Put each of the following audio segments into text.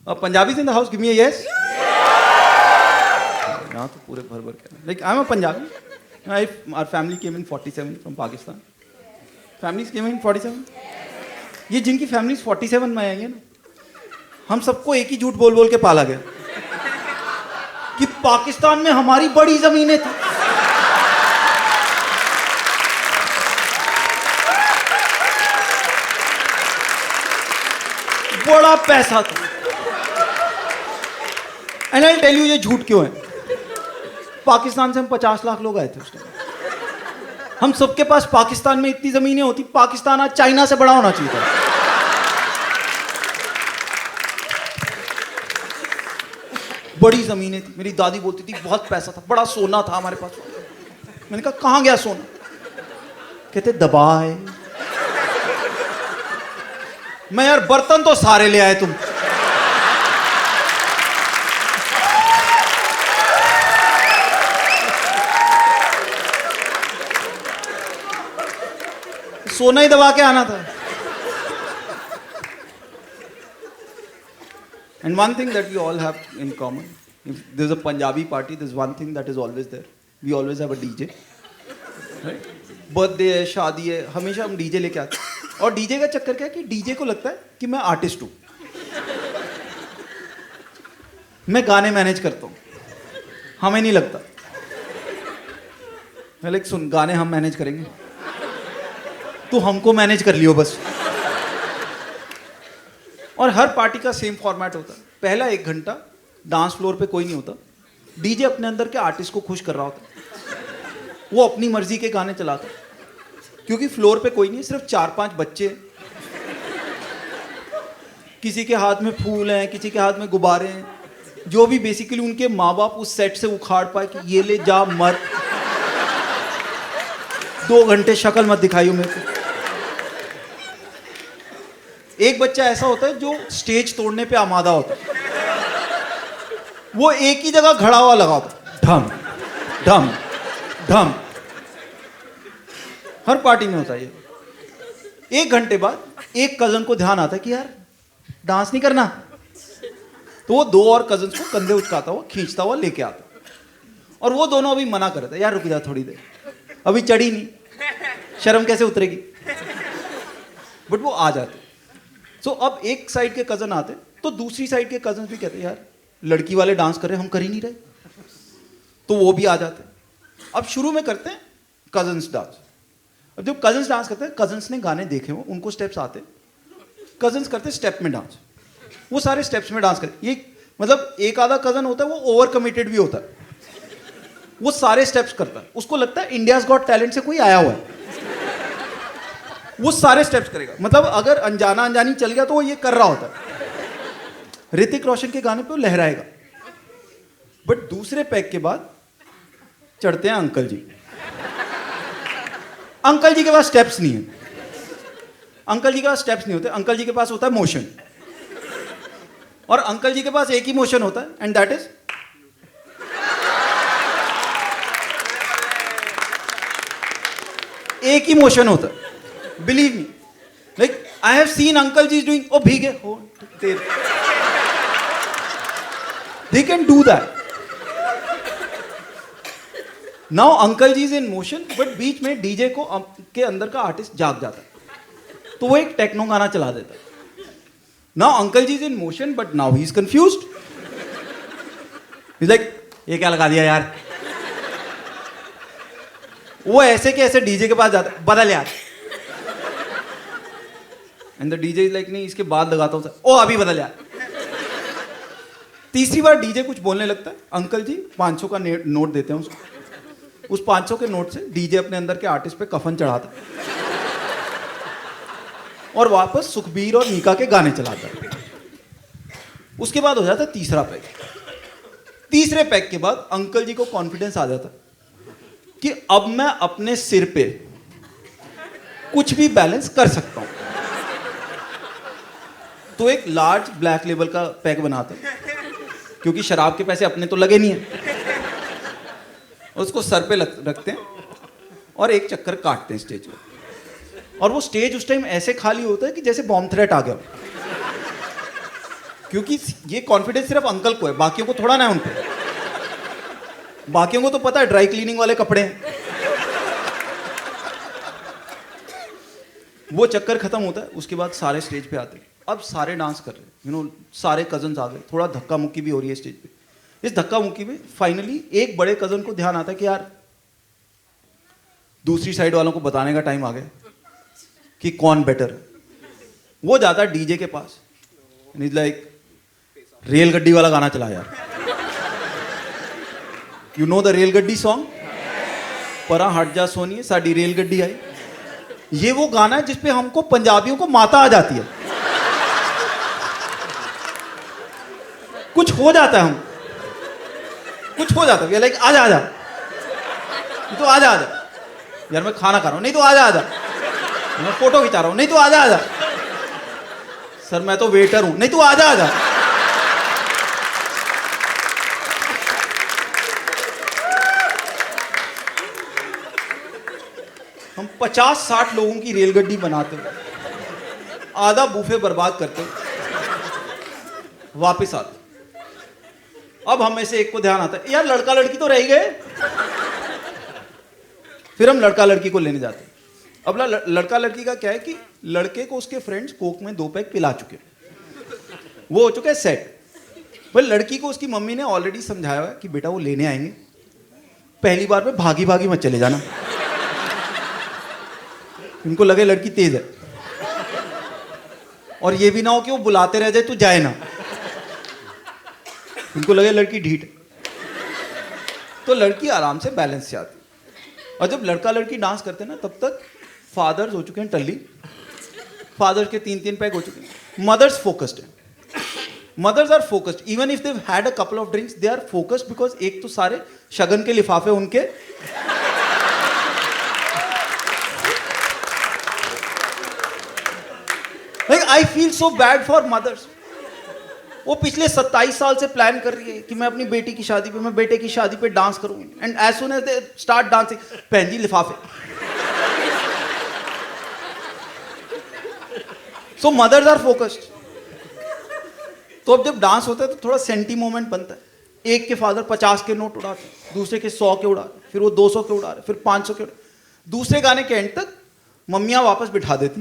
Punjabis in the house, give me a yes. यहाँ तो पूरे भर के like I'm a Punjabi. Our family came in 47 from Pakistan. Families came in 47. ये जिनकी families 47 में आएंगे ना, हम सबको एक ही झूठ बोल बोल के पाला गया कि पाकिस्तान में हमारी बड़ी जमीनें थी, बड़ा पैसा था। एंड आई टेल यू ये झूठ क्यों है। पाकिस्तान से हम 50 लाख लोग आए थे उस टाइम। हम सबके पास पाकिस्तान में इतनी जमीनें होती, पाकिस्तान आज चाइना से बड़ा होना चाहिए था। बड़ी जमीनें थी। मेरी दादी बोलती थी बहुत पैसा था, बड़ा सोना था हमारे पास। मैंने कहा कहां गया सोना? कहते दबाए। मैं यार बर्तन तो सारे ले आए तुम। सोना ही दबा के आना था। And one thing that we all have in common, if there's a Punjabi party, there's one thing that is always there. We always have a DJ. Right? Birthday है, शादी है, हमेशा हम डीजे लेके आते हैं। और डीजे का चक्कर क्या है कि डीजे को लगता है कि मैं आर्टिस्ट हूं, मैं गाने मैनेज करता हूं। हमें नहीं लगता। मैं लाइक सुन, गाने हम मैनेज करेंगे, तू हमको मैनेज कर लियो बस। और हर पार्टी का सेम फॉर्मेट होता है। पहला 1 घंटा डांस फ्लोर पे कोई नहीं होता, डीजे अपने अंदर के आर्टिस्ट को खुश कर रहा होता, वो अपनी मर्जी के गाने चलाता, क्योंकि फ्लोर पे कोई नहीं है, सिर्फ 4-5 बच्चे हैं। किसी के हाथ में फूल हैं, किसी के हाथ में गुब्बारे हैं, जो भी बेसिकली उनके माँ बाप उस सेट से उखाड़ पाए कि ये ले जा मर, 2 घंटे शक्ल मत दिखाइयो मेरे को। एक बच्चा ऐसा होता है जो स्टेज तोड़ने पे आमादा होता है, वो एक ही जगह खड़ा हुआ लगा होता है, ढम ढम ढम। हर पार्टी में होता है ये। 1 घंटे बाद एक कजन को ध्यान आता है कि यार डांस नहीं करना, तो वो 2 और कजन को कंधे उचकाता हुआ खींचता हुआ लेके आता, और वो दोनों अभी मना कर रहे थे, यार रुक जा थोड़ी देर, अभी चढ़ी नहीं, शर्म कैसे उतरेगी। बट वो आ जाते। सो अब एक साइड के कजन आते तो दूसरी साइड के कजन भी कहते यार लड़की वाले डांस कर रहे, हम कर ही नहीं रहे, तो वो भी आ जाते। अब शुरू में करते हैं कजन्स डांस। अब जब कजन्स डांस करते हैं, कजन्स ने गाने देखे हो, उनको स्टेप्स आते, कजन्स करते स्टेप में डांस, वो सारे स्टेप्स में डांस करते। ये मतलब एक आधा कजन होता है वो ओवर कमिटेड भी होता है, वो सारे स्टेप्स करता है, उसको लगता है इंडियाज गॉट टैलेंट से कोई आया हुआ है, वो सारे स्टेप्स करेगा। मतलब अगर अनजाना अनजानी चल गया तो वो ये कर रहा होता है। ऋतिक रोशन के गाने पे वो लहराएगा। बट दूसरे पैक के बाद चढ़ते हैं अंकल जी। अंकल जी के पास स्टेप्स नहीं है, अंकल जी के पास स्टेप्स नहीं होते, अंकल जी के पास होता है मोशन। और अंकल जी के पास एक ही मोशन होता है, एंड दैट इज एक ही मोशन होता है। Believe me, like I have seen uncle ji doing, ओ भीगे हो they can do that. Now uncle ji is in motion, but बीच में डीजे को के अंदर का आर्टिस्ट जाग जाता है, तो वो एक टेक्नो गाना चला देता है। Now uncle ji is in motion, but now he is confused, he is like ये क्या लगा दिया यार। वो ऐसे के ऐसे डीजे के पास जाता है, बदल यार, and the DJ is like नहीं इसके बाद लगाता हूं, ओ अभी बदल यार। तीसरी बार डीजे कुछ बोलने लगता है, अंकल जी 500 का नोट देते हैं उसको, उस 500 के नोट से डीजे अपने अंदर के आर्टिस्ट पे कफन चढ़ाता है और वापस सुखबीर और मीका के गाने चलाता है। उसके बाद हो जाता है तीसरा पैक। तीसरे पैक के बाद अंकल जी को कॉन्फिडेंस आ जाता कि अब मैं अपने सिर पे कुछ भी बैलेंस कर सकता हूं, तो एक लार्ज ब्लैक लेबल का पैक बनाते हैं, क्योंकि शराब के पैसे अपने तो लगे नहीं है, उसको सर पे रखते हैं और एक चक्कर काटते हैं स्टेज पे। और वो स्टेज उस टाइम ऐसे खाली होता है कि जैसे बॉम्ब थ्रेट आ गया, क्योंकि ये कॉन्फिडेंस सिर्फ अंकल को है, बाकियों को थोड़ा ना है उन पे। बाकियों को तो पता है ड्राई क्लीनिंग वाले कपड़े हैं। वो चक्कर खत्म होता है, उसके बाद सारे स्टेज पे आते हैं। अब सारे डांस कर रहे हैं, सारे कजन्स आ गए, थोड़ा धक्का मुक्की भी हो रही है स्टेज पे। इस धक्का मुक्की में फाइनली एक बड़े कजन को ध्यान आता है कि यार दूसरी साइड वालों को बताने का टाइम आ गया कि कौन बेटर है। वो जाता है डीजे के पास, लाइक रेलगड्डी वाला गाना चला यार, यू नो द रेलगड्डी सॉन्ग, परा हट जा सोनिए साडी रेलगड्डी आई। ये वो गाना है जिसपे हमको पंजाबियों को माता आ जाती है, कुछ हो जाता है, हम कुछ हो जाता है, लाइक आजा आजा, तो आजा आजा यार, मैं खाना खा रहा हूं, नहीं तो आजा आजा, मैं फोटो खिंचा रहा हूं, नहीं तो आजा आजा, सर मैं तो वेटर हूं, नहीं तो आजा आजा। हम 50-60 लोगों की रेलगड्डी बनाते हुए आधा बूफे बर्बाद करते वापस आते। अब हम में से एक को ध्यान आता है, यार लड़का लड़की तो रह ही गए। फिर हम लड़का लड़की को लेने जाते हैं। अब लड़का लड़की का क्या है कि लड़के को उसके फ्रेंड्स कोक में 2 पैक पिला चुके, वो हो चुका है सेट। पर लड़की को उसकी मम्मी ने ऑलरेडी समझाया है कि बेटा वो लेने आएंगे, पहली बार में भागी भागी मत चले जाना, इनको लगे लड़की तेज है, और ये भी ना हो कि वो बुलाते रह जाए तो जाए ना, इनको लगे लड़की ढीठ है। तो लड़की आराम से बैलेंस से आती। और जब लड़का लड़की डांस करते हैं ना, तब तक फादर्स हो चुके हैं टल्ली, फादर्स के 3-3 पैक हो चुके हैं। मदर्स फोकस्ड है, mothers are focused, even if they had a couple of drinks they are focused, because एक तो सारे शगन के लिफाफे उनके, like I feel so bad for mothers. वो पिछले 27 साल से प्लान कर रही है कि मैं अपनी बेटी की शादी पे, मैं बेटे की शादी पे डांस करूंगी, and as soon as they start dancing, पहन जी लिफाफे। So mothers are focused. तो अब जब डांस होता है तो थोड़ा सेंटी मोमेंट बनता है। एक के फादर 50 के नोट उड़ाते, दूसरे के 100 के उड़ा रहे, फिर वो 200 के उड़ा रहे, फिर 500 के उड़ा। दूसरे गाने के एंड तक मम्मियां वापस बिठा देती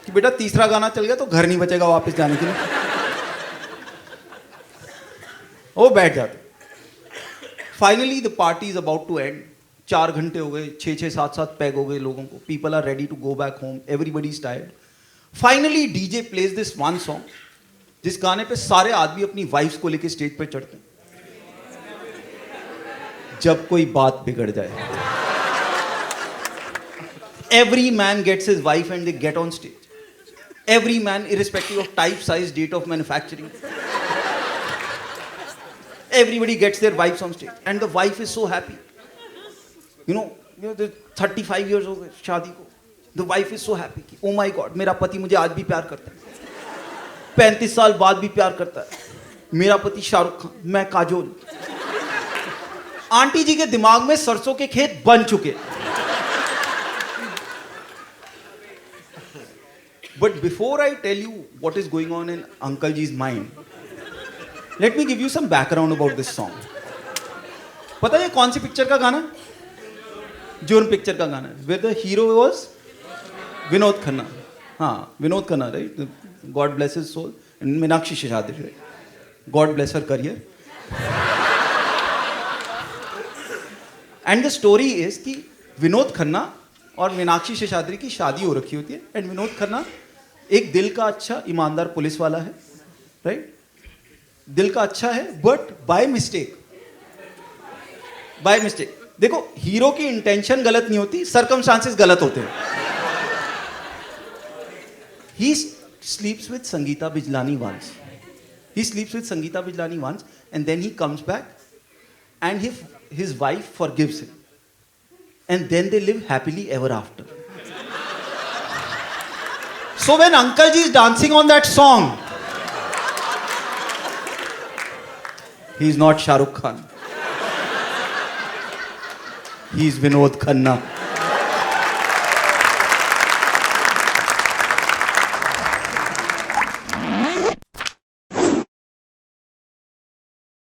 कि बेटा तीसरा गाना चल गया तो घर नहीं बचेगा वापस जाने के लिए। वो बैठ जाते। Finally the party is about to end. 4 घंटे हो गए, 6-6, 7-7 पैग हो गए लोगों को, people are ready to go back home, everybody is tired. Finally DJ plays this one song, जिस गाने पे सारे आदमी अपनी वाइफ्स को लेके स्टेज पे चढ़ते हैं। जब कोई बात बिगड़ जाए, every man gets his wife and they get on stage. Every man, irrespective of type, size, date of manufacturing, everybody gets their wives on stage, and the wife is so happy. You know, 35 years हो गए शादी को, the wife is so happy कि oh my God, मेरा पति मुझे आज भी प्यार करता है, 35 साल बाद भी प्यार करता है, मेरा पति शाहरुख खान, मैं काजोल। आंटी जी के दिमाग में सरसों के खेत बन चुके। But before I tell you what is going on in Uncle Ji's mind, let me give you some background about this song. पता है ये कौन सी पिक्चर का गाना? जुर्म पिक्चर का गाना है, where the hero was Vinod Khanna. हाँ, Vinod Khanna, right? God bless his soul. And Meenakshi Seshadri, right? God bless her career. And the story is कि विनोद खन्ना और मीनाक्षी शेषाद्री की शादी हो रखी होती है, एंड विनोद खन्ना एक दिल का अच्छा ईमानदार पुलिस वाला है, राइट? दिल का अच्छा है, बट बाय मिस्टेक, देखो हीरो की इंटेंशन गलत नहीं होती, सर्कमस्टांसेस गलत होते हैं। He sleeps with Sangeeta Bijlani once, and then he comes back and his wife forgives him, and then they live happily ever after. So when Uncle Ji is dancing on that song, he is not Shah Rukh Khan, he is Vinod Khanna.